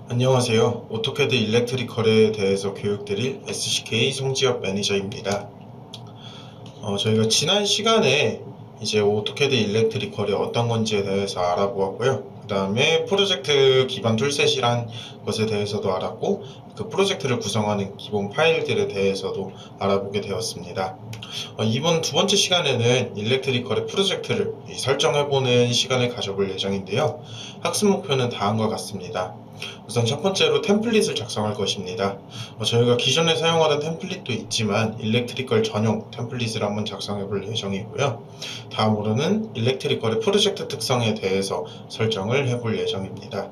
안녕하세요. 오토캐드 일렉트리컬에 대해서 교육드릴 SCK 송지엽 매니저입니다. 저희가 지난 시간에 이제 오토캐드 일렉트리컬이 어떤 건지에 대해서 알아보았고요. 그 다음에 프로젝트 기반 툴셋이란 것에 대해서도 알았고, 그 프로젝트를 구성하는 기본 파일들에 대해서도 알아보게 되었습니다. 이번 두 번째 시간에는 일렉트리컬의 프로젝트를 설정해보는 시간을 가져볼 예정인데요. 학습 목표는 다음과 같습니다. 우선 첫 번째로 템플릿을 작성할 것입니다. 저희가 기존에 사용하던 템플릿도 있지만 일렉트리컬 전용 템플릿을 한번 작성해 볼 예정이고요. 다음으로는 일렉트리컬의 프로젝트 특성에 대해서 설정을 해볼 예정입니다.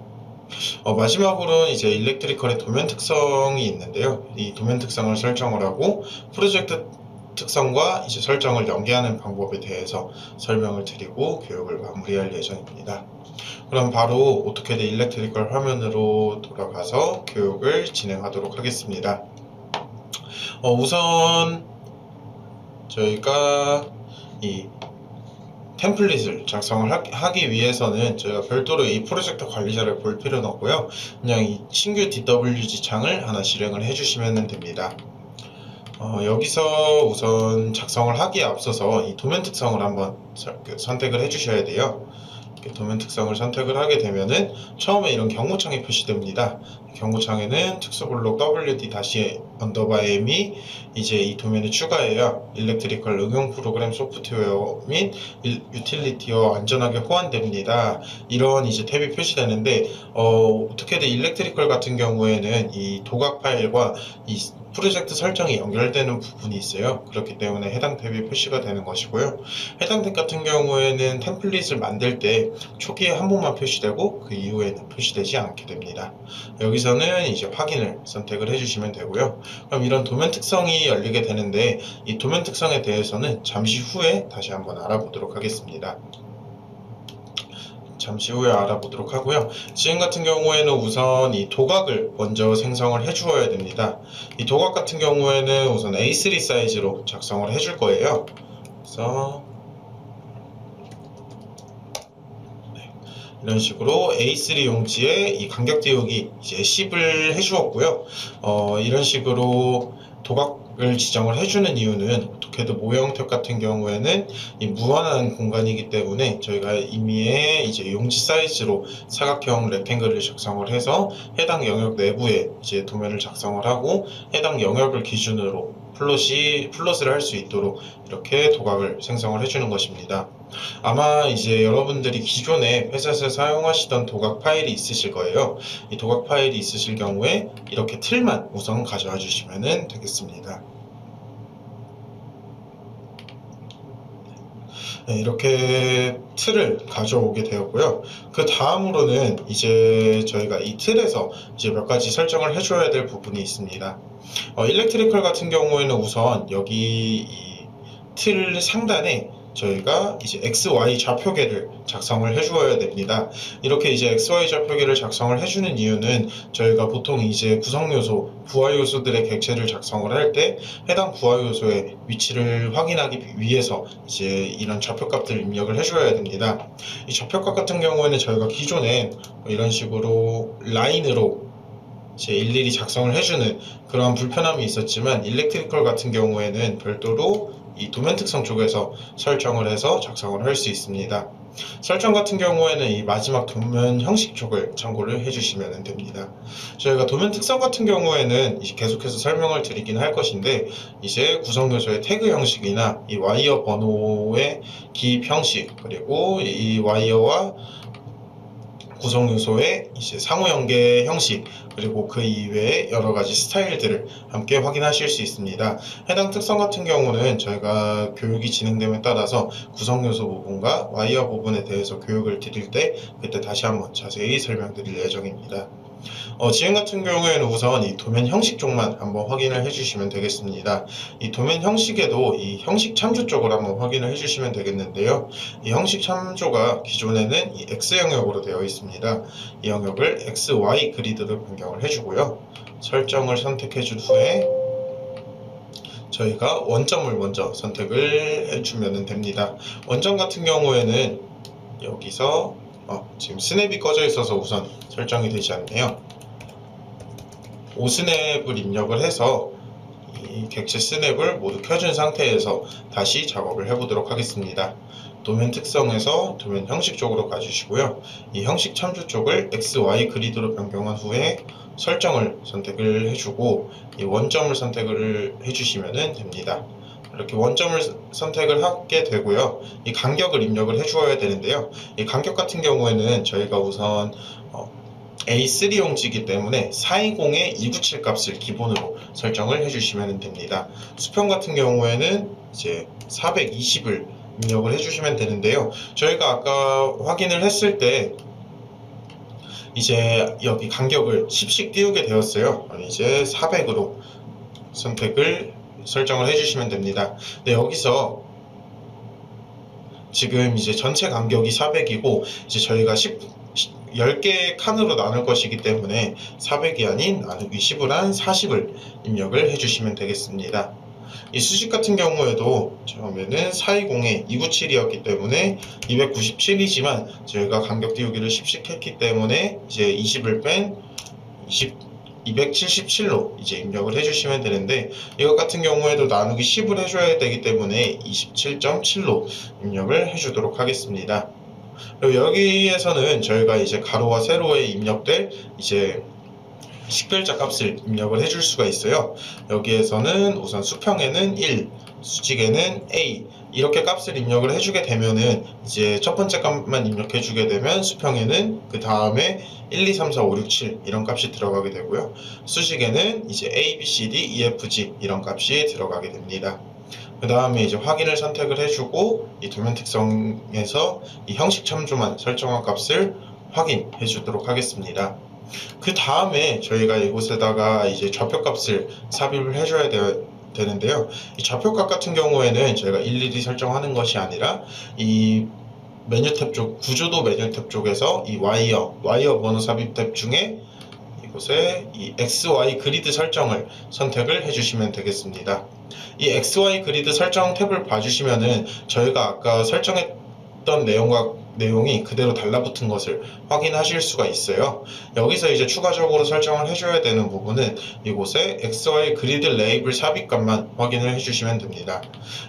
마지막으로는 이제 일렉트리컬의 도면 특성이 있는데요. 이 도면 특성을 설정을 하고 프로젝트 특성과 이제 설정을 연계하는 방법에 대해서 설명을 드리고 교육을 마무리할 예정입니다. 그럼 바로 오토캐드 일렉트리컬 화면으로 돌아가서 교육을 진행하도록 하겠습니다. 우선 저희가 이 템플릿을 작성을 하기 위해서는 저희가 별도로 이 프로젝트 관리자를 볼 필요는 없고요. 그냥 이 신규 DWG 창을 하나 실행을 해주시면 됩니다. 여기서 우선 작성을 하기에 앞서서 이 도면 특성을 한번 선택을 해주셔야 돼요. 도면 특성을 선택을 하게 되면은 처음에 이런 경고창이 표시됩니다. 경고창에는 특수블록 wd-m이 이제 이 도면에 추가해야 일렉트리컬 응용 프로그램 소프트웨어 및 유틸리티와 안전하게 호환됩니다. 이런 이제 탭이 표시되는데 어떻게든 일렉트리컬 같은 경우에는 이 도각 파일과 이 프로젝트 설정이 연결되는 부분이 있어요. 그렇기 때문에 해당 탭이 표시가 되는 것이고요. 해당 탭 같은 경우에는 템플릿을 만들 때 초기에 한 번만 표시되고 그 이후에는 표시되지 않게 됩니다. 여기서는 이제 확인을 선택을 해주시면 되고요. 그럼 이런 도면 특성이 열리게 되는데 이 도면 특성에 대해서는 잠시 후에 다시 한번 알아보도록 하겠습니다. 잠시 후에 알아보도록 하고요. 지금 같은 경우에는 우선 이 도각을 먼저 생성을 해 주어야 됩니다. 이 도각 같은 경우에는 우선 A3 사이즈로 작성을 해줄 거예요. 그래서 이런 식으로 A3 용지에 이 간격 띄우기 이제 10을 해주었고요. 이런 식으로 도각을 지정을 해주는 이유는 어떻게든 모형 탭 같은 경우에는 이 무한한 공간이기 때문에 저희가 이미의 이제 용지 사이즈로 사각형 렉탱글을 작성을 해서 해당 영역 내부에 이제 도면을 작성을 하고 해당 영역을 기준으로 플롯을 할 수 있도록 이렇게 도각을 생성을 해주는 것입니다. 아마 이제 여러분들이 기존에 회사에서 사용하시던 도각 파일이 있으실 거예요. 이 도각 파일이 있으실 경우에 이렇게 틀만 우선 가져와 주시면 되겠습니다. 네, 이렇게 틀을 가져오게 되었고요. 그 다음으로는 이제 저희가 이 틀에서 이제 몇 가지 설정을 해줘야 될 부분이 있습니다. 일렉트리컬 같은 경우에는 우선 여기 이 틀 상단에 저희가 이제 XY 좌표계를 작성을 해주어야 됩니다. 이렇게 이제 XY 좌표계를 작성을 해주는 이유는 저희가 보통 이제 구성요소, 부하요소들의 객체를 작성을 할 때 해당 부하요소의 위치를 확인하기 위해서 이제 이런 좌표값들을 입력을 해줘야 됩니다. 이 좌표값 같은 경우에는 저희가 기존에 이런 식으로 라인으로 이제 일일이 작성을 해주는 그런 불편함이 있었지만 일렉트리컬 같은 경우에는 별도로 이 도면 특성 쪽에서 설정을 해서 작성을 할 수 있습니다. 설정 같은 경우에는 이 마지막 도면 형식 쪽을 참고를 해주시면 됩니다. 저희가 도면 특성 같은 경우에는 이제 계속해서 설명을 드리긴 할 것인데 이제 구성 요소의 태그 형식이나 이 와이어 번호의 기입 형식 그리고 이 와이어와 구성 요소의 이제 상호 연계 형식 그리고 그 이외의 여러 가지 스타일들을 함께 확인하실 수 있습니다. 해당 특성 같은 경우는 저희가 교육이 진행됨에 따라서 구성 요소 부분과 와이어 부분에 대해서 교육을 드릴 때 그때 다시 한번 자세히 설명드릴 예정입니다. 지금 같은 경우에는 우선 이 도면 형식 쪽만 한번 확인을 해주시면 되겠습니다. 이 도면 형식에도 이 형식 참조 쪽을 한번 확인을 해주시면 되겠는데요. 이 형식 참조가 기존에는 이 X 영역으로 되어 있습니다. 이 영역을 XY 그리드로 변경을 해주고요. 설정을 선택해 준 후에 저희가 원점을 먼저 선택을 해주면 됩니다. 원점 같은 경우에는 여기서 지금 스냅이 꺼져 있어서 우선 설정이 되지 않네요. 오스냅을 입력을 해서 이 객체 스냅을 모두 켜준 상태에서 다시 작업을 해보도록 하겠습니다. 도면 특성에서 도면 형식 쪽으로 가주시고요. 이 형식 참조 쪽을 XY 그리드로 변경한 후에 설정을 선택을 해주고 이 원점을 선택을 해주시면 됩니다. 이렇게 원점을 선택을 하게 되고요. 이 간격을 입력을 해주어야 되는데요. 이 간격 같은 경우에는 저희가 우선 A3 용지이기 때문에 420의 297 값을 기본으로 설정을 해주시면 됩니다. 수평 같은 경우에는 이제 420을 입력을 해주시면 되는데요. 저희가 아까 확인을 했을 때 이제 여기 간격을 10씩 띄우게 되었어요. 이제 400으로 설정을 해주시면 됩니다. 네, 여기서 지금 이제 전체 간격이 400이고 이제 저희가 10개의 칸으로 나눌 것이기 때문에 400이 아닌 나누기 10을 한 40을 입력을 해주시면 되겠습니다. 이 수직 같은 경우에도 처음에는 420에 297이었기 때문에 297이지만 저희가 간격 띄우기를 10씩 했기 때문에 이제 20을 뺀 277로 이제 입력을 해주시면 되는데 이것 같은 경우에도 나누기 10을 해줘야 되기 때문에 27.7로 입력을 해주도록 하겠습니다. 그리고 여기에서는 저희가 이제 가로와 세로에 입력될 이제 식별자 값을 입력을 해줄 수가 있어요. 여기에서는 우선 수평에는 1, 수직에는 A 이렇게 값을 입력을 해주게 되면은 이제 첫 번째 값만 입력해 주게 되면 수평에는 그 다음에 1, 2, 3, 4, 5, 6, 7 이런 값이 들어가게 되고요. 수직에는 이제 A, B, C, D, E, F, G 이런 값이 들어가게 됩니다. 그 다음에 이제 확인을 선택을 해주고 이 도면 특성에서 이 형식 참조만 설정한 값을 확인해 주도록 하겠습니다. 그 다음에 저희가 이곳에다가 이제 좌표값을 삽입을 해줘야 되는데요. 이 좌표값 같은 경우에는 저희가 일일이 설정하는 것이 아니라 이 메뉴 탭 쪽, 구조도 메뉴 탭 쪽에서 이 와이어 번호 삽입 탭 중에 이곳에 이 XY 그리드 설정을 선택을 해주시면 되겠습니다. 이 XY 그리드 설정 탭을 봐주시면은 저희가 아까 설정했던 내용이 그대로 달라붙은 것을 확인하실 수가 있어요. 여기서 이제 추가적으로 설정을 해줘야 되는 부분은 이곳에 XY 그리드 레이블 삽입값만 확인을 해주시면 됩니다.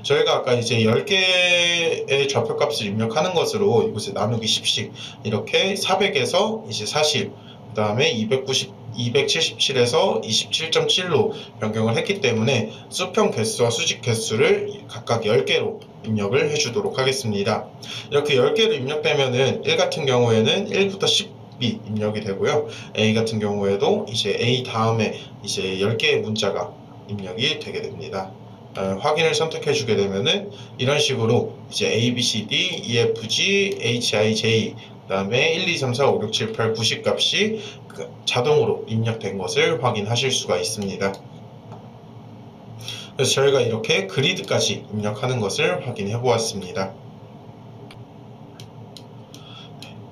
저희가 아까 이제 10개의 좌표값을 입력하는 것으로 이곳에 나누기 10씩 이렇게 400에서 이제 40, 그 다음에 277에서 27.7로 변경을 했기 때문에 수평 개수와 수직 개수를 각각 10개로 입력을 해주도록 하겠습니다. 이렇게 10개로 입력되면은 1 같은 경우에는 1부터 10이 입력이 되고요. A 같은 경우에도 이제 A 다음에 이제 10개의 문자가 입력이 되게 됩니다. 확인을 선택해 주게 되면은 이런 식으로 이제 A, B, C, D, E, F, G, H, I, J 그 다음에 1, 2, 3, 4, 5, 6, 7, 8, 90 값이 자동으로 입력된 것을 확인하실 수가 있습니다. 그래서 저희가 이렇게 그리드까지 입력하는 것을 확인해 보았습니다.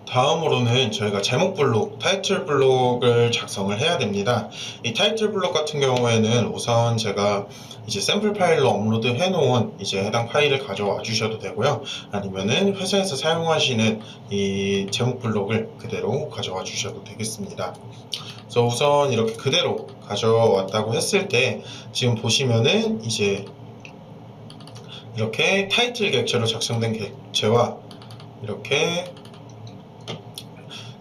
다음으로는 저희가 제목 블록, 타이틀 블록을 작성을 해야 됩니다. 이 타이틀 블록 같은 경우에는 우선 제가 이제 샘플 파일로 업로드 해놓은 이제 해당 파일을 가져와 주셔도 되고요. 아니면은 회사에서 사용하시는 이 제목 블록을 그대로 가져와 주셔도 되겠습니다. 그래서 우선 이렇게 그대로 가져왔다고 했을 때 지금 보시면은 이제 이렇게 타이틀 객체로 작성된 객체와 이렇게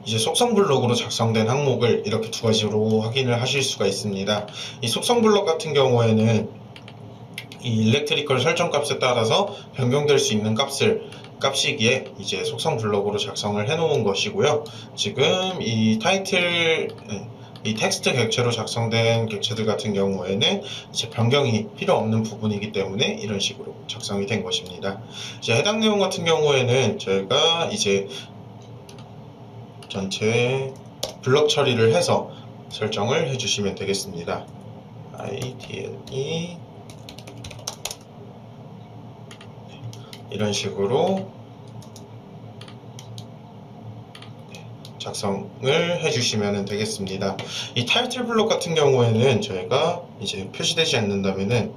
이제 속성 블록으로 작성된 항목을 이렇게 두 가지로 확인을 하실 수가 있습니다. 이 속성 블록 같은 경우에는 이 일렉트리컬 설정 값에 따라서 변경될 수 있는 값이기에 이제 속성 블록으로 작성을 해 놓은 것이고요. 지금 이 이 텍스트 객체로 작성된 객체들 같은 경우에는 이제 변경이 필요 없는 부분이기 때문에 이런 식으로 작성이 된 것입니다. 이제 해당 내용 같은 경우에는 저희가 이제 전체 블럭 처리를 해서 설정을 해주시면 되겠습니다. IDLE 이런 식으로 작성을 해주시면 되겠습니다. 이 타이틀 블록 같은 경우에는 저희가 이제 표시되지 않는다면은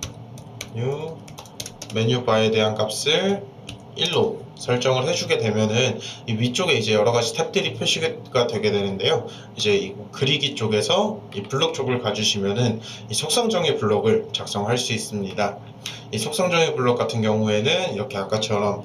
메뉴 바에 대한 값을 1로 설정을 해주게 되면은 이 위쪽에 이제 여러 가지 탭들이 표시가 되게 되는데요. 이제 이 그리기 쪽에서 이 블록 쪽을 가주시면은 이 속성 정의 블록을 작성할 수 있습니다. 이 속성 정의 블록 같은 경우에는 이렇게 아까처럼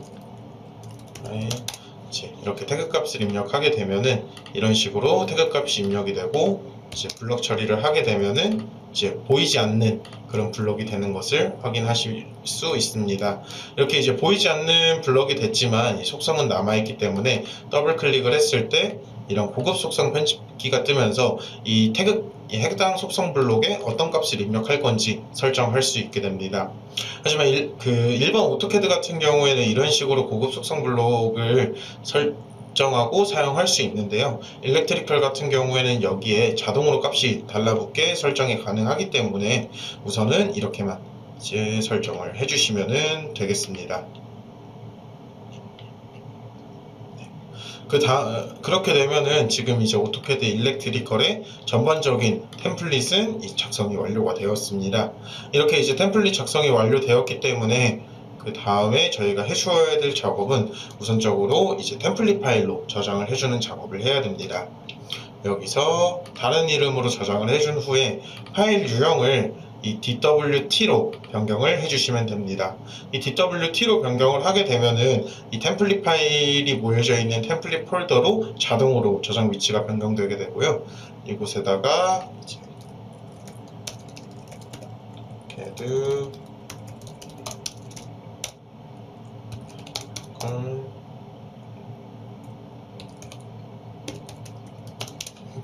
이제 이렇게 태그 값을 입력하게 되면은 이런 식으로 태그 값이 입력이 되고, 이제 블록 처리를 하게 되면은 이제 보이지 않는 그런 블록이 되는 것을 확인하실 수 있습니다. 이렇게 이제 보이지 않는 블록이 됐지만 이 속성은 남아있기 때문에 더블 클릭을 했을 때 이런 고급 속성 편집기가 뜨면서 이 해당 속성 블록에 어떤 값을 입력할 건지 설정할 수 있게 됩니다. 하지만 일반 오토캐드 같은 경우에는 이런 식으로 고급 속성 블록을 설정하고 사용할 수 있는데요. 일렉트리컬 같은 경우에는 여기에 자동으로 값이 달라붙게 설정이 가능하기 때문에 우선은 이렇게만 이제 설정을 해주시면 되겠습니다. 그렇게 되면은 지금 이제 오토캐드 일렉트리컬의 전반적인 템플릿은 작성이 완료가 되었습니다. 이렇게 이제 템플릿 작성이 완료되었기 때문에 그 다음에 저희가 해주어야 될 작업은 우선적으로 이제 템플릿 파일로 저장을 해주는 작업을 해야 됩니다. 여기서 다른 이름으로 저장을 해준 후에 파일 유형을 이 DWT로 변경을 해주시면 됩니다. 이 DWT로 변경을 하게 되면은 이 템플릿 파일이 모여져 있는 템플릿 폴더로 자동으로 저장 위치가 변경되게 되고요. 이곳에다가 CAD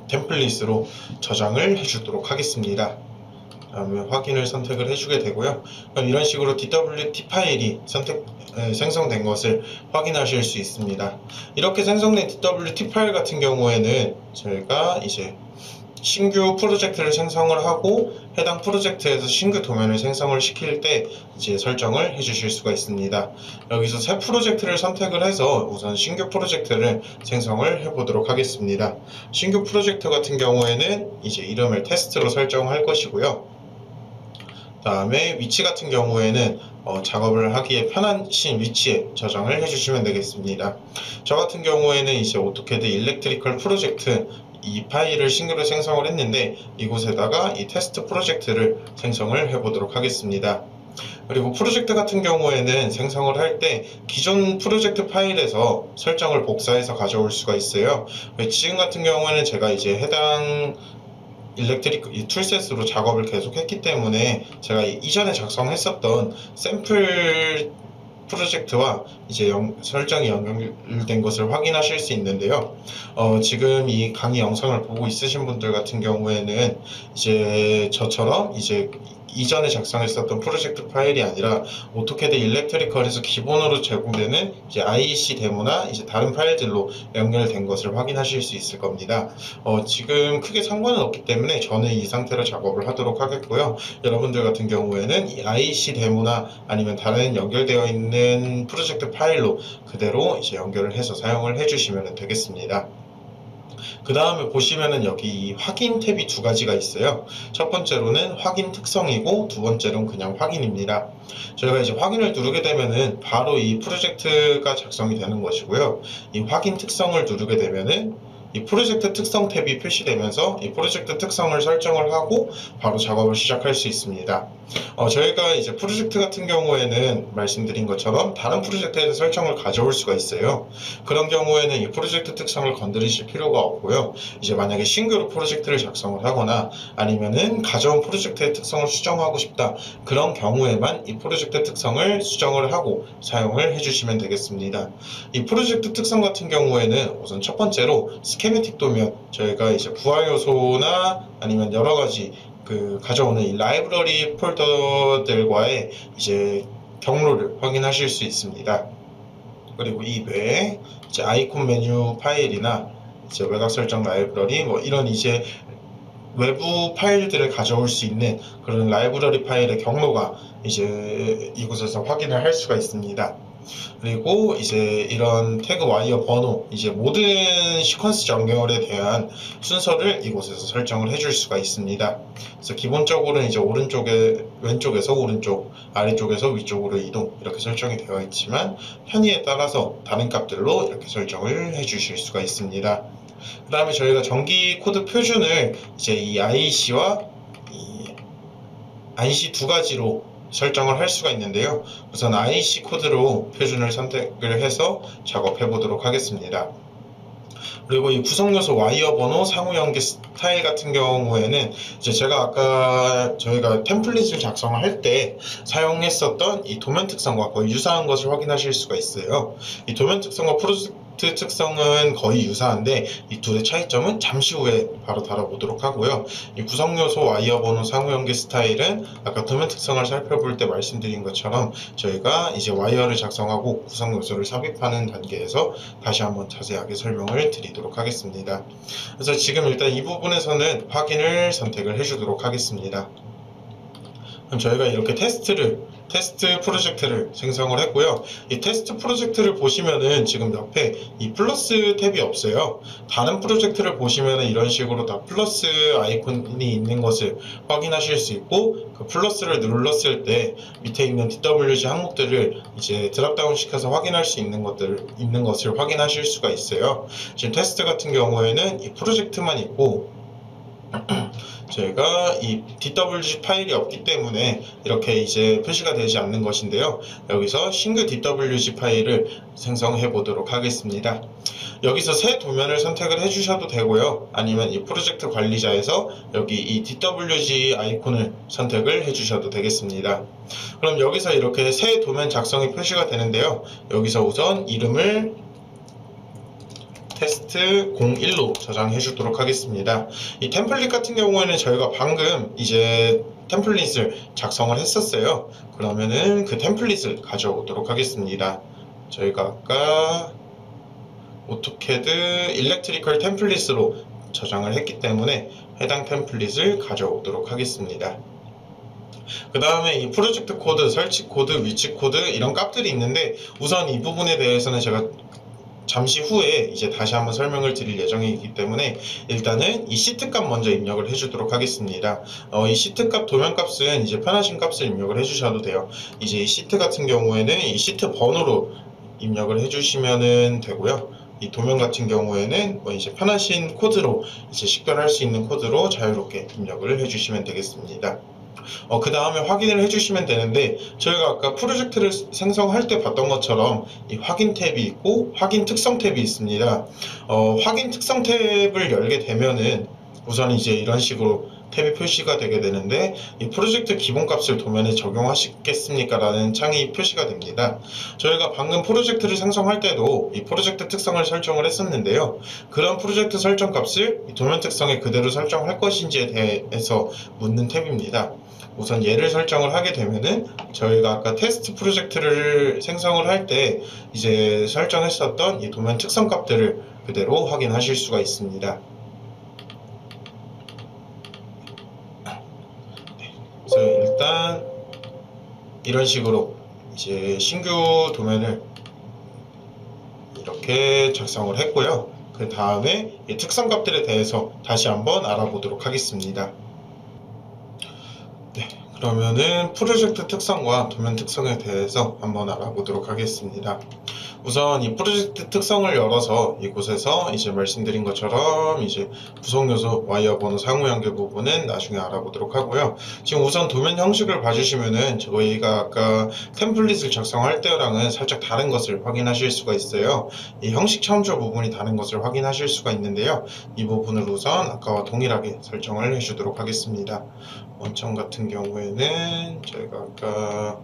템플릿으로 저장을 해주도록 하겠습니다. 다음에 확인을 선택을 해주게 되고요. 그럼 이런 식으로 DWT 파일이 생성된 것을 확인하실 수 있습니다. 이렇게 생성된 DWT 파일 같은 경우에는 저희가 이제 신규 프로젝트를 생성을 하고 해당 프로젝트에서 신규 도면을 생성을 시킬 때 이제 설정을 해주실 수가 있습니다. 여기서 새 프로젝트를 선택을 해서 우선 신규 프로젝트를 생성을 해보도록 하겠습니다. 신규 프로젝트 같은 경우에는 이제 이름을 테스트로 설정할 것이고요. 다음에 위치 같은 경우에는 작업을 하기에 편하신 위치에 저장을 해주시면 되겠습니다. 저 같은 경우에는 이제 오토캐드 일렉트리컬 프로젝트 이 파일을 신규로 생성을 했는데 이곳에다가 이 테스트 프로젝트를 생성을 해보도록 하겠습니다. 그리고 프로젝트 같은 경우에는 생성을 할 때 기존 프로젝트 파일에서 설정을 복사해서 가져올 수가 있어요. 지금 같은 경우에는 제가 이제 해당 일렉트릭 툴셋으로 작업을 계속 했기 때문에 제가 이전에 작성했었던 샘플 프로젝트와 이제 설정이 연결된 것을 확인하실 수 있는데요. 지금 이 강의 영상을 보고 있으신 분들 같은 경우에는 이제 저처럼 이제 이전에 작성했었던 프로젝트 파일이 아니라 오토캐드 일렉트리컬에서 기본으로 제공되는 이제 IEC 데모나 이제 다른 파일들로 연결된 것을 확인하실 수 있을 겁니다. 지금 크게 상관은 없기 때문에 저는 이 상태로 작업을 하도록 하겠고요. 여러분들 같은 경우에는 이 IEC 데모나 아니면 다른 연결되어 있는 프로젝트 파일로 그대로 이제 연결을 해서 사용을 해주시면 되겠습니다. 그 다음에 보시면은 여기 이 확인 탭이 두 가지가 있어요. 첫 번째로는 확인 특성이고 두 번째로는 그냥 확인입니다. 저희가 이제 확인을 누르게 되면은 바로 이 프로젝트가 작성이 되는 것이고요. 이 확인 특성을 누르게 되면은 이 프로젝트 특성 탭이 표시되면서 이 프로젝트 특성을 설정을 하고 바로 작업을 시작할 수 있습니다. 저희가 이제 프로젝트 같은 경우에는 말씀드린 것처럼 다른 프로젝트에서 설정을 가져올 수가 있어요. 그런 경우에는 이 프로젝트 특성을 건드리실 필요가 없고요. 이제 만약에 신규로 프로젝트를 작성을 하거나 아니면은 가져온 프로젝트의 특성을 수정하고 싶다, 그런 경우에만 이 프로젝트 특성을 수정을 하고 사용을 해주시면 되겠습니다. 이 프로젝트 특성 같은 경우에는 우선 첫 번째로 스케매틱 도면, 저희가 이제 부하 요소나 아니면 여러 가지 가져오는 이 라이브러리 폴더들과의 이제 경로를 확인하실 수 있습니다. 그리고 이 외에 이제 아이콘 메뉴 파일이나 이제 외곽 설정 라이브러리 이런 이제 외부 파일들을 가져올 수 있는 그런 라이브러리 파일의 경로가 이제 이곳에서 확인을 할 수가 있습니다. 그리고 이제 이런 태그 와이어 번호, 이제 모든 시퀀스 연결에 대한 순서를 이곳에서 설정을 해줄 수가 있습니다. 그래서 기본적으로는 이제 왼쪽에서 오른쪽, 아래쪽에서 위쪽으로 이동 이렇게 설정이 되어 있지만 편의에 따라서 다른 값들로 이렇게 설정을 해주실 수가 있습니다. 그 다음에 저희가 전기 코드 표준을 이제 이 IC와 이 IC 두 가지로 설정을 할 수가 있는데요. 우선 IC 코드로 표준을 선택을 해서 작업해 보도록 하겠습니다. 그리고 이 구성요소 와이어 번호, 상호 연계 스타일 같은 경우에는 이제 제가 아까 저희가 템플릿을 작성할 때 사용했었던 이 도면 특성과 거의 유사한 것을 확인하실 수가 있어요. 이 도면 특성과 프로젝트 특성은 거의 유사한데 이 둘의 차이점은 잠시 후에 바로 다뤄보도록 하고요. 이 구성요소 와이어 번호, 상호 연계 스타일은 아까 도면 특성을 살펴볼 때 말씀드린 것처럼 저희가 이제 와이어를 작성하고 구성요소를 삽입하는 단계에서 다시 한번 자세하게 설명을 드리도록 하겠습니다. 그래서 지금 일단 이 부분에서는 확인을 선택을 해주도록 하겠습니다. 그럼 저희가 이렇게 테스트 프로젝트를 생성을 했고요. 이 테스트 프로젝트를 보시면은 지금 옆에 이 플러스 탭이 없어요. 다른 프로젝트를 보시면은 이런 식으로 다 플러스 아이콘이 있는 것을 확인하실 수 있고, 그 플러스를 눌렀을 때 밑에 있는 DWG 항목들을 이제 드랍다운 시켜서 확인할 수 있는 것을 확인하실 수가 있어요. 지금 테스트 같은 경우에는 이 프로젝트만 있고 저희가 이 DWG 파일이 없기 때문에 이렇게 이제 표시가 되지 않는 것인데요. 여기서 신규 DWG 파일을 생성해 보도록 하겠습니다. 여기서 새 도면을 선택을 해주셔도 되고요. 아니면 이 프로젝트 관리자에서 여기 이 DWG 아이콘을 선택을 해주셔도 되겠습니다. 그럼 여기서 이렇게 새 도면 작성이 표시가 되는데요. 여기서 우선 이름을 테스트 01로 저장해 주도록 하겠습니다. 이 템플릿 같은 경우에는 저희가 방금 이제 템플릿을 작성을 했었어요. 그러면은 그 템플릿을 가져오도록 하겠습니다. 저희가 아까 오토캐드 일렉트리컬 템플릿으로 저장을 했기 때문에 해당 템플릿을 가져오도록 하겠습니다. 그 다음에 이 프로젝트 코드, 설치 코드, 위치 코드 이런 값들이 있는데 우선 이 부분에 대해서는 제가 잠시 후에 이제 다시 한번 설명을 드릴 예정이기 때문에 일단은 이 시트 값 먼저 입력을 해주도록 하겠습니다. 이 시트 값, 도면 값은 이제 편하신 값을 입력을 해주셔도 돼요. 이제 이 시트 같은 경우에는 이 시트 번호로 입력을 해주시면 되고요. 이 도면 같은 경우에는 뭐 이제 편하신 코드로 이제 식별할 수 있는 코드로 자유롭게 입력을 해주시면 되겠습니다. 그 다음에 확인을 해주시면 되는데 저희가 아까 프로젝트를 생성할 때 봤던 것처럼 이 확인 탭이 있고 확인 특성 탭이 있습니다. 확인 특성 탭을 열게 되면은 우선 이제 이런 식으로 탭이 표시가 되게 되는데 이 프로젝트 기본값을 도면에 적용하시겠습니까? 라는 창이 표시가 됩니다. 저희가 방금 프로젝트를 생성할 때도 이 프로젝트 특성을 설정을 했었는데요. 그런 프로젝트 설정 값을 이 도면 특성에 그대로 설정할 것인지에 대해서 묻는 탭입니다. 우선 얘를 설정을 하게 되면은 저희가 아까 테스트 프로젝트를 생성을 할 때 이제 설정했었던 이 도면 특성 값들을 그대로 확인하실 수가 있습니다. 그래서 일단 이런 식으로 이제 신규 도면을 이렇게 작성을 했고요. 그 다음에 이 특성 값들에 대해서 다시 한번 알아보도록 하겠습니다. 그러면은 프로젝트 특성과 도면 특성에 대해서 한번 알아보도록 하겠습니다. 우선 이 프로젝트 특성을 열어서 이곳에서 이제 말씀드린 것처럼 이제 구성요소, 와이어 번호, 상호 연결 부분은 나중에 알아보도록 하고요. 지금 우선 도면 형식을 봐주시면은 저희가 아까 템플릿을 작성할 때랑은 살짝 다른 것을 확인하실 수가 있어요. 이 형식 참조 부분이 다른 것을 확인하실 수가 있는데요. 이 부분을 우선 아까와 동일하게 설정을 해주도록 하겠습니다. 원점 같은 경우에는 저희가 아까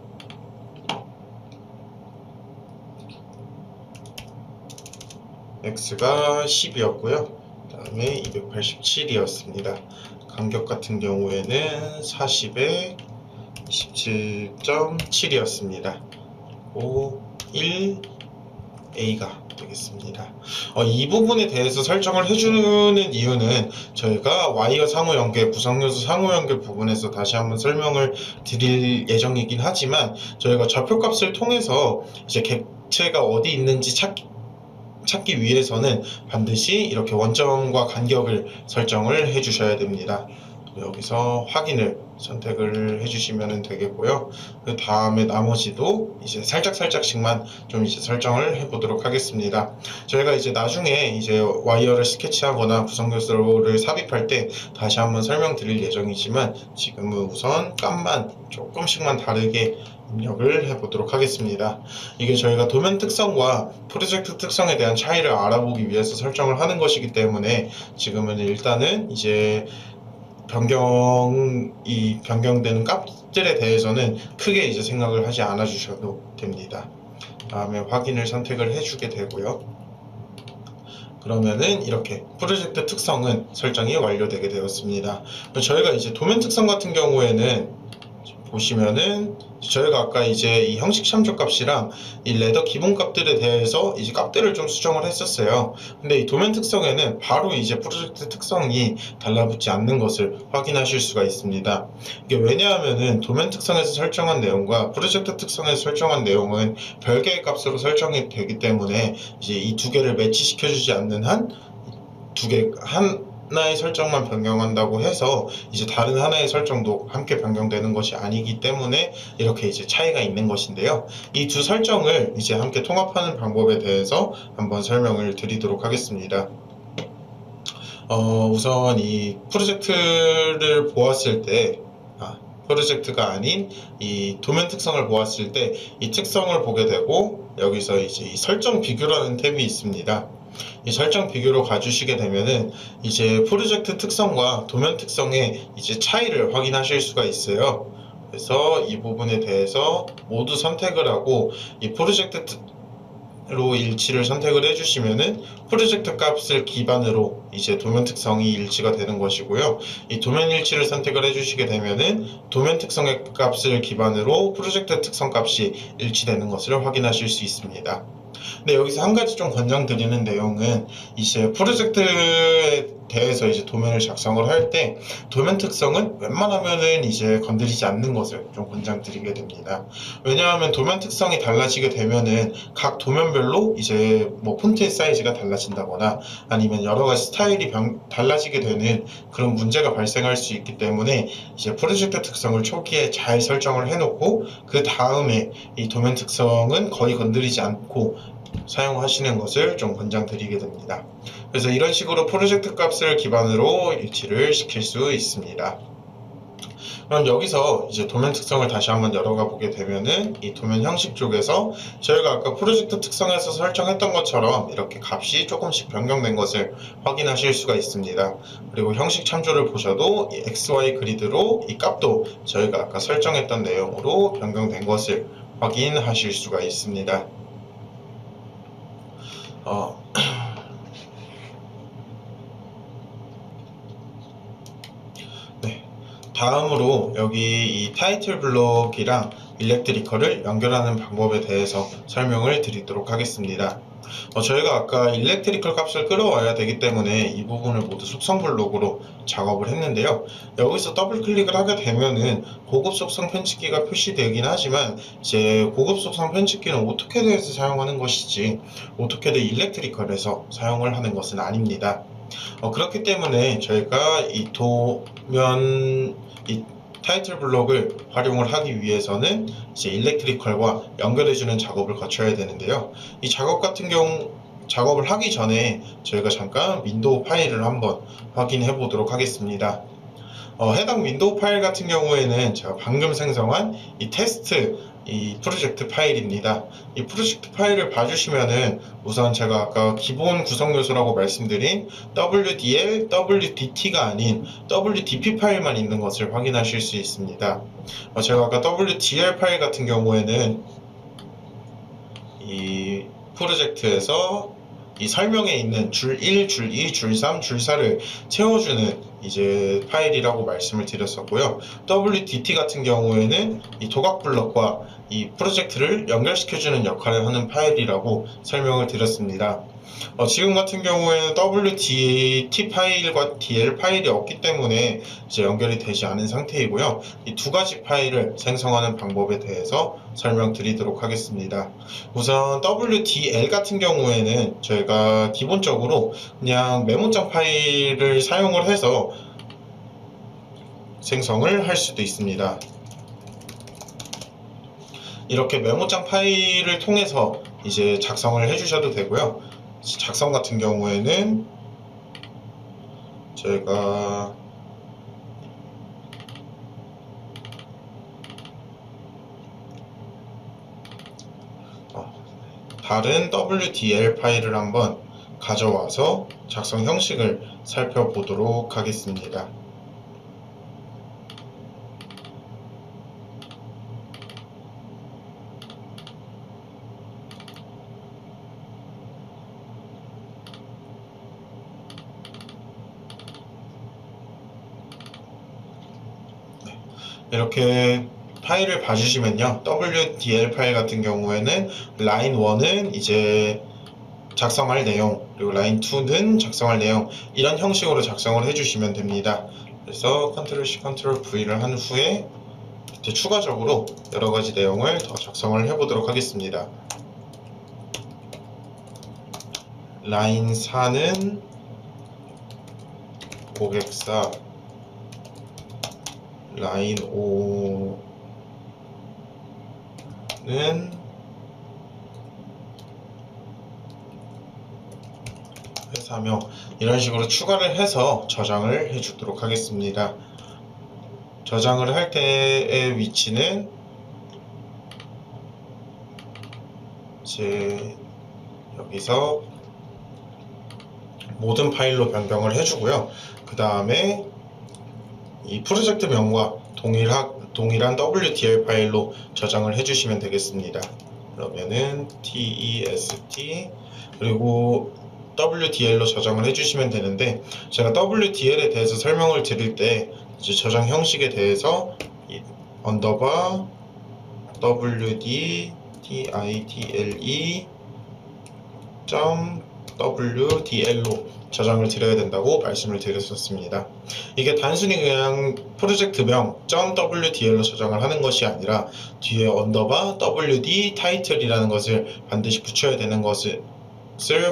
X가 10이었고요. 그 다음에 287이었습니다. 간격 같은 경우에는 40에 27.7이었습니다. 5, 1, A가 되겠습니다. 이 부분에 대해서 설정을 해주는 이유는 저희가 와이어 상호 연결, 구성요소 상호 연결 부분에서 다시 한번 설명을 드릴 예정이긴 하지만 저희가 좌표값을 통해서 이제 객체가 어디 있는지 찾기 위해서는 반드시 이렇게 원점과 간격을 설정을 해주셔야 됩니다. 여기서 확인을 선택을 해주시면 되겠고요. 그 다음에 나머지도 이제 살짝씩만 좀 이제 설정을 해보도록 하겠습니다. 저희가 이제 나중에 이제 와이어를 스케치하거나 구성요소를 삽입할 때 다시 한번 설명드릴 예정이지만 지금은 우선 값만 조금씩만 다르게 입력을 해보도록 하겠습니다. 이게 저희가 도면 특성과 프로젝트 특성에 대한 차이를 알아보기 위해서 설정을 하는 것이기 때문에 지금은 일단은 이제 변경되는 값들에 대해서는 크게 이제 생각을 하지 않아 주셔도 됩니다. 다음에 확인을 선택을 해주게 되고요. 그러면은 이렇게 프로젝트 특성은 설정이 완료되게 되었습니다. 저희가 이제 도면 특성 같은 경우에는 보시면은 저희가 아까 이제 이 형식 참조 값이랑 이 레더 기본 값들에 대해서 이제 값들을 좀 수정을 했었어요. 근데 이 도면 특성에는 바로 이제 프로젝트 특성이 달라붙지 않는 것을 확인하실 수가 있습니다. 이게 왜냐하면은 도면 특성에서 설정한 내용과 프로젝트 특성에서 설정한 내용은 별개의 값으로 설정이 되기 때문에 이제 이 두 개를 매치시켜주지 않는 한 하나의 설정만 변경한다고 해서 이제 다른 하나의 설정도 함께 변경되는 것이 아니기 때문에 이렇게 이제 차이가 있는 것인데요. 이 두 설정을 이제 함께 통합하는 방법에 대해서 한번 설명을 드리도록 하겠습니다. 우선 이 프로젝트를 보았을 때 프로젝트가 아닌 이 도면 특성을 보았을 때 이 특성을 보게 되고 여기서 이제 이 설정 비교라는 탭이 있습니다. 이 설정 비교로 가주시게 되면은 이제 프로젝트 특성과 도면 특성의 이제 차이를 확인하실 수가 있어요. 그래서 이 부분에 대해서 모두 선택을 하고 이 프로젝트로 일치를 선택을 해주시면은 프로젝트 값을 기반으로 이제 도면 특성이 일치가 되는 것이고요. 이 도면 일치를 선택을 해주시게 되면은 도면 특성의 값을 기반으로 프로젝트 특성 값이 일치되는 것을 확인하실 수 있습니다. 근데 여기서 한 가지 좀 권장드리는 내용은 이제 프로젝트에 대해서 이제 도면을 작성을 할 때 도면 특성은 웬만하면은 이제 건드리지 않는 것을 좀 권장드리게 됩니다. 왜냐하면 도면 특성이 달라지게 되면은 각 도면별로 이제 뭐 폰트의 사이즈가 달라진다거나 아니면 여러 가지 스타일이 달라지게 되는 그런 문제가 발생할 수 있기 때문에 이제 프로젝트 특성을 초기에 잘 설정을 해놓고 그 다음에 이 도면 특성은 거의 건드리지 않고 사용하시는 것을 좀 권장드리게 됩니다. 그래서 이런 식으로 프로젝트 값을 기반으로 일치를 시킬 수 있습니다. 그럼 여기서 이제 도면 특성을 다시 한번 열어가 보게 되면은 이 도면 형식 쪽에서 저희가 아까 프로젝트 특성에서 설정했던 것처럼 이렇게 값이 조금씩 변경된 것을 확인하실 수가 있습니다. 그리고 형식 참조를 보셔도 이 XY 그리드로 이 값도 저희가 아까 설정했던 내용으로 변경된 것을 확인하실 수가 있습니다. 네. 다음으로 여기 이 타이틀 블록이랑 일렉트리컬을 연결하는 방법에 대해서 설명을 드리도록 하겠습니다. 저희가 아까 일렉트리컬 값을 끌어와야 되기 때문에 이 부분을 모두 속성 블록으로 작업을 했는데요. 여기서 더블 클릭을 하게 되면은 고급 속성 편집기가 표시되긴 하지만 이제 고급 속성 편집기는 오토캐드에서 사용하는 것이지 오토캐드 일렉트리컬에서 사용을 하는 것은 아닙니다. 그렇기 때문에 저희가 이 타이틀 블록을 활용을 하기 위해서는 이제 일렉트리컬과 연결해주는 작업을 거쳐야 되는데요. 이 작업 같은 경우 작업을 하기 전에 저희가 잠깐 윈도우 파일을 한번 확인해 보도록 하겠습니다. 해당 윈도우 파일 같은 경우에는 제가 방금 생성한 이 테스트 이 프로젝트 파일입니다. 이 프로젝트 파일을 봐주시면은 우선 제가 아까 기본 구성 요소라고 말씀드린 WDL, WDT가 아닌 WDP 파일만 있는 것을 확인하실 수 있습니다. 제가 아까 WDL 파일 같은 경우에는 이 프로젝트에서 이 설명에 있는 줄 1, 줄 2, 줄 3, 줄 4를 채워주는 이제 파일이라고 말씀을 드렸었고요. WDT 같은 경우에는 이 도각 블럭과 이 프로젝트를 연결시켜주는 역할을 하는 파일이라고 설명을 드렸습니다. 지금 같은 경우에는 WDT 파일과 DL 파일이 없기 때문에 이제 연결이 되지 않은 상태이고요. 이 두 가지 파일을 생성하는 방법에 대해서 설명드리도록 하겠습니다. 우선 WDL 같은 경우에는 저희가 기본적으로 그냥 메모장 파일을 사용을 해서 생성을 할 수도 있습니다. 이렇게 메모장 파일을 통해서 이제 작성을 해주셔도 되고요. 작성 같은 경우에는 저희가 다른 WDL 파일을 한번 가져와서 작성 형식을 살펴보도록 하겠습니다. 이렇게 파일을 봐주시면요, WDL 파일 같은 경우에는 라인 1은 이제 작성할 내용, 그리고 라인 2는 작성할 내용, 이런 형식으로 작성을 해주시면 됩니다. 그래서 Ctrl C, Ctrl V를 한 후에 이제 추가적으로 여러 가지 내용을 더 작성을 해보도록 하겠습니다. 라인 4는 고객사, 라인 5는 회사명, 이런 식으로 추가를 해서 저장을 해주도록 하겠습니다. 저장을 할 때의 위치는 이제 여기서 모든 파일로 변경을 해주고요. 그 다음에 이 프로젝트 명과 동일한 WDL 파일로 저장을 해주시면 되겠습니다. 그러면은 test 그리고 WDL로 저장을 해주시면 되는데, 제가 WDL에 대해서 설명을 드릴 때 이제 저장 형식에 대해서 언더바 wdtitle.wdl로 저장을 드려야 된다고 말씀을 드렸었습니다. 이게 단순히 그냥 프로젝트명 .wdl로 저장을 하는 것이 아니라 뒤에 언더바 wd title이라는 것을 반드시 붙여야 되는 것을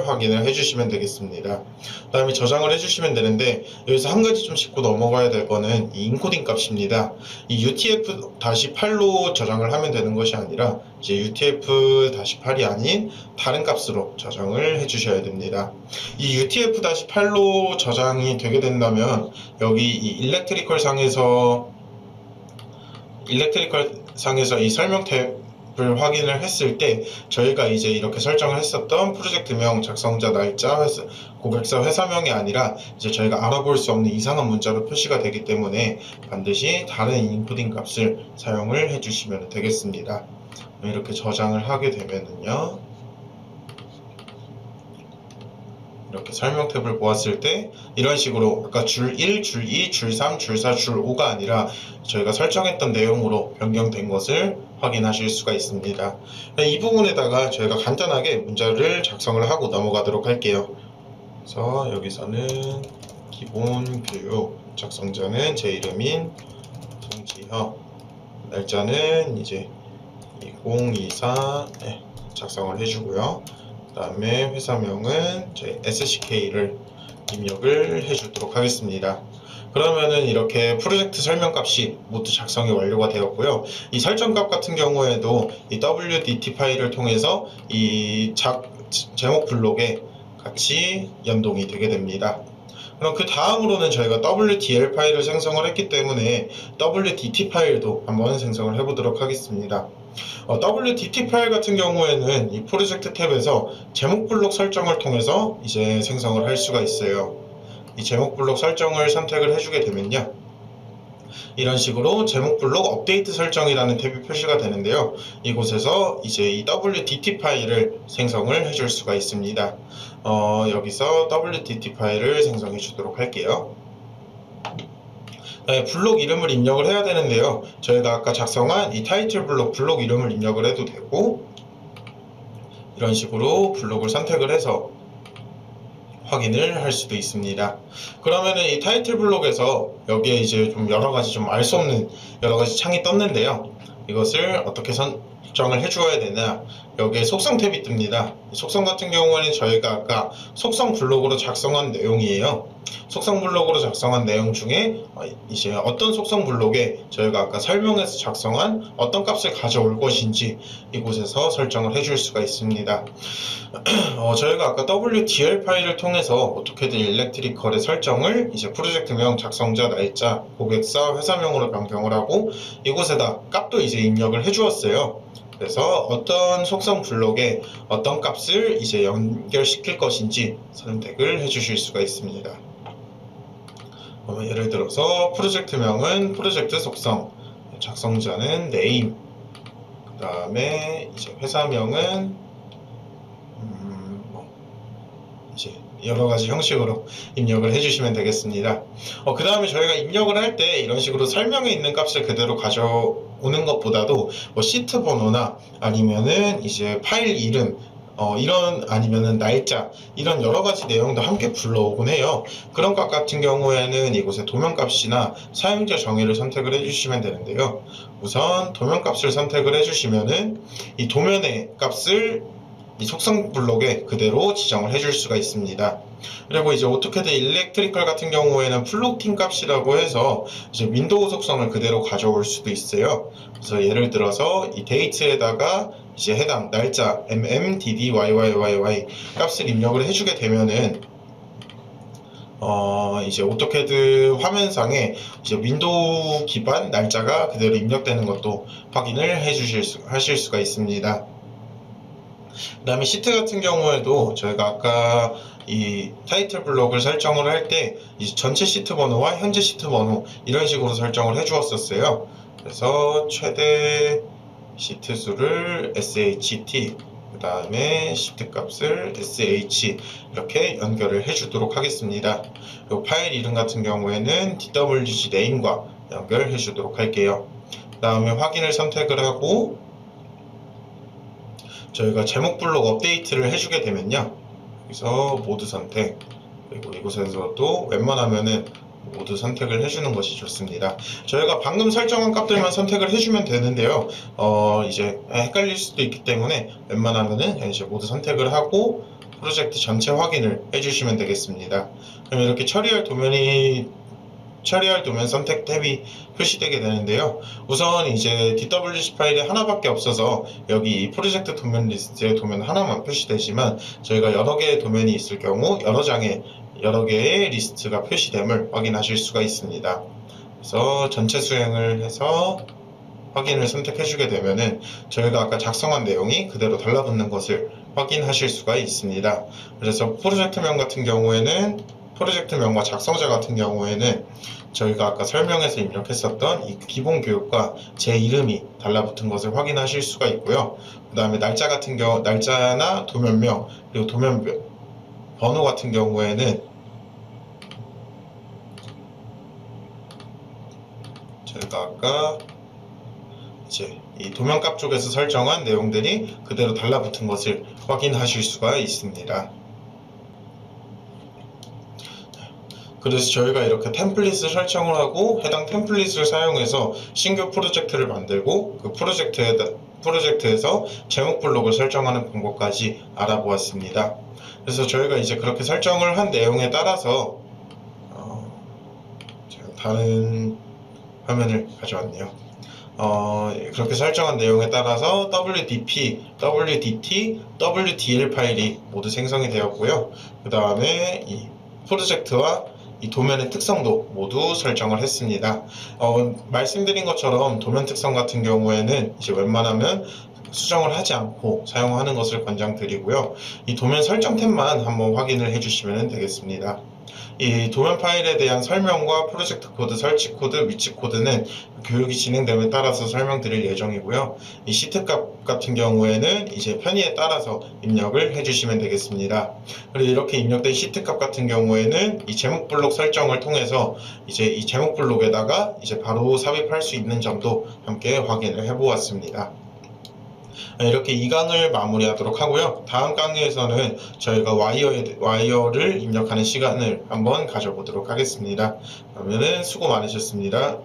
확인을 해주시면 되겠습니다. 그 다음에 저장을 해주시면 되는데, 여기서 한 가지 좀 짚고 넘어가야 될 거는 이 인코딩 값입니다. 이 UTF-8로 저장을 하면 되는 것이 아니라 이제 UTF-8이 아닌 다른 값으로 저장을 해주셔야 됩니다. 이 UTF-8로 저장이 되게 된다면 여기 이 일렉트리컬 상에서 이 설명 탭을 확인을 했을 때 저희가 이제 이렇게 설정을 했었던 프로젝트명, 작성자, 날짜, 고객사, 회사명이 아니라 이제 저희가 알아볼 수 없는 이상한 문자로 표시가 되기 때문에 반드시 다른 인코딩 값을 사용을 해주시면 되겠습니다. 이렇게 저장을 하게 되면은요, 이렇게 설명 탭을 보았을 때 이런 식으로 아까 줄 1, 줄 2, 줄 3, 줄 4, 줄 5가 아니라 저희가 설정했던 내용으로 변경된 것을 확인하실 수가 있습니다. 이 부분에다가 저희가 간단하게 문자를 작성을 하고 넘어가도록 할게요. 그래서 여기서는 기본 교육, 작성자는 제 이름인 송지혁, 날짜는 이제 2024 작성을 해주고요. 그 다음에 회사명은 제 SCK를 입력을 해주도록 하겠습니다. 그러면은 이렇게 프로젝트 설명값이 모두 작성이 완료가 되었고요. 이 설정값 같은 경우에도 이 WDT 파일을 통해서 이 제목 블록에 같이 연동이 되게 됩니다. 그럼 그 다음으로는 저희가 WDL 파일을 생성을 했기 때문에 WDT 파일도 한번 생성을 해보도록 하겠습니다. WDT 파일 같은 경우에는 이 프로젝트 탭에서 제목 블록 설정을 통해서 이제 생성을 할 수가 있어요. 이 제목 블록 설정을 선택을 해주게 되면요, 이런 식으로 제목 블록 업데이트 설정이라는 탭이 표시가 되는데요. 이곳에서 이제 이 WDT 파일을 생성을 해줄 수가 있습니다. 여기서 WDT 파일을 생성해 주도록 할게요. 네, 블록 이름을 입력을 해야 되는데요. 저희가 아까 작성한 이 타이틀 블록 이름을 입력을 해도 되고, 이런 식으로 블록을 선택을 해서 확인을 할 수도 있습니다. 그러면은 이 타이틀 블록에서 여기에 이제 좀 여러 가지 좀 알 수 없는 여러 가지 창이 떴는데요. 이것을 어떻게 설정을 해주어야 되나, 여기에 속성 탭이 뜹니다. 속성 같은 경우에는 저희가 아까 속성 블록으로 작성한 내용이에요. 속성 블록으로 작성한 내용 중에 이제 어떤 속성 블록에 저희가 아까 설명해서 작성한 어떤 값을 가져올 것인지 이곳에서 설정을 해줄 수가 있습니다. 저희가 아까 WDL 파일을 통해서 어떻게든 일렉트리컬의 설정을 이제 프로젝트명, 작성자, 날짜, 고객사, 회사명으로 변경을 하고 이곳에다 값도 이제 입력을 해주었어요. 그래서 어떤 속성 블록에 어떤 값을 이제 연결시킬 것인지 선택을 해주실 수가 있습니다. 예를 들어서 프로젝트명은 프로젝트 속성, 작성자는 name, 그 다음에 이제 회사명은 이제 여러 가지 형식으로 입력을 해주시면 되겠습니다. 그 다음에 저희가 입력을 할 때 이런 식으로 설명에 있는 값을 그대로 가져오는 것보다도 뭐 시트 번호나 아니면은 이제 파일 이름, 아니면은 날짜, 이런 여러 가지 내용도 함께 불러오곤 해요. 그런 값 같은 경우에는 이곳에 도면값이나 사용자 정의를 선택을 해주시면 되는데요. 우선 도면값을 선택을 해주시면은 이 도면의 값을 이 속성 블록에 그대로 지정을 해줄 수가 있습니다. 그리고 이제 오토캐드 일렉트리컬 같은 경우에는 플로팅 값이라고 해서 이제 윈도우 속성을 그대로 가져올 수도 있어요. 그래서 예를 들어서 이 데이트에다가 이제 해당 날짜 mmddyyy 값을 입력을 해주게 되면은 이제 오토캐드 화면상에 이제 윈도우 기반 날짜가 그대로 입력되는 것도 확인을 하실 수가 있습니다. 그 다음에 시트 같은 경우에도 저희가 아까 이 타이틀 블록을 설정을 할 때 이제 전체 시트 번호와 현재 시트 번호 이런 식으로 설정을 해 주었었어요. 그래서 최대 시트 수를 SHT, 그 다음에 시트 값을 SH 이렇게 연결을 해 주도록 하겠습니다. 이 파일 이름 같은 경우에는 DWG name과 연결해 주도록 할게요. 그 다음에 확인을 선택을 하고 저희가 제목 블록 업데이트를 해주게 되면요, 여기서 모드 선택, 그리고 이곳에서도 웬만하면은 모두 선택을 해주는 것이 좋습니다. 저희가 방금 설정한 값들만 선택을 해주면 되는데요, 이제 헷갈릴 수도 있기 때문에 웬만하면은 이제 모두 선택을 하고 프로젝트 전체 확인을 해주시면 되겠습니다. 그럼 이렇게 처리할 도면 선택 탭이 표시되게 되는데요. 우선 이제 DWG 파일이 하나밖에 없어서 여기 프로젝트 도면 리스트에 도면 하나만 표시되지만 저희가 여러 개의 도면이 있을 경우 여러 개의 리스트가 표시됨을 확인하실 수가 있습니다. 그래서 전체 수행을 해서 확인을 선택해 주게 되면은 저희가 아까 작성한 내용이 그대로 달라붙는 것을 확인하실 수가 있습니다. 그래서 프로젝트명 같은 경우에는 프로젝트명과 작성자 같은 경우에는 저희가 아까 설명해서 입력했었던 이 기본 교육과 제 이름이 달라붙은 것을 확인하실 수가 있고요. 그 다음에 날짜 같은 경우, 날짜나 도면명, 그리고 도면 번호 같은 경우에는 저희가 아까 이제 이 도면값 쪽에서 설정한 내용들이 그대로 달라붙은 것을 확인하실 수가 있습니다. 그래서 저희가 이렇게 템플릿을 설정을 하고 해당 템플릿을 사용해서 신규 프로젝트를 만들고 그 프로젝트에서 제목 블록을 설정하는 방법까지 알아보았습니다. 그래서 저희가 이제 그렇게 설정을 한 내용에 따라서 제가 다른 화면을 가져왔네요. 그렇게 설정한 내용에 따라서 WDP, WDT, WDL 파일이 모두 생성이 되었고요. 그 다음에 이 프로젝트와 이 도면의 특성도 모두 설정을 했습니다. 말씀드린 것처럼 도면 특성 같은 경우에는 이제 웬만하면 수정을 하지 않고 사용하는 것을 권장드리고요. 이 도면 설정 탭만 한번 확인을 해주시면 되겠습니다. 이 도면 파일에 대한 설명과 프로젝트 코드, 설치 코드, 위치 코드는 교육이 진행됨에 따라서 설명드릴 예정이고요. 이 시트 값 같은 경우에는 이제 편의에 따라서 입력을 해주시면 되겠습니다. 그리고 이렇게 입력된 시트 값 같은 경우에는 이 제목 블록 설정을 통해서 이제 이 제목 블록에다가 이제 바로 삽입할 수 있는 점도 함께 확인을 해보았습니다. 이렇게 2강을 마무리하도록 하고요. 다음 강의에서는 저희가 와이어를 입력하는 시간을 한번 가져보도록 하겠습니다. 그러면은 수고 많으셨습니다.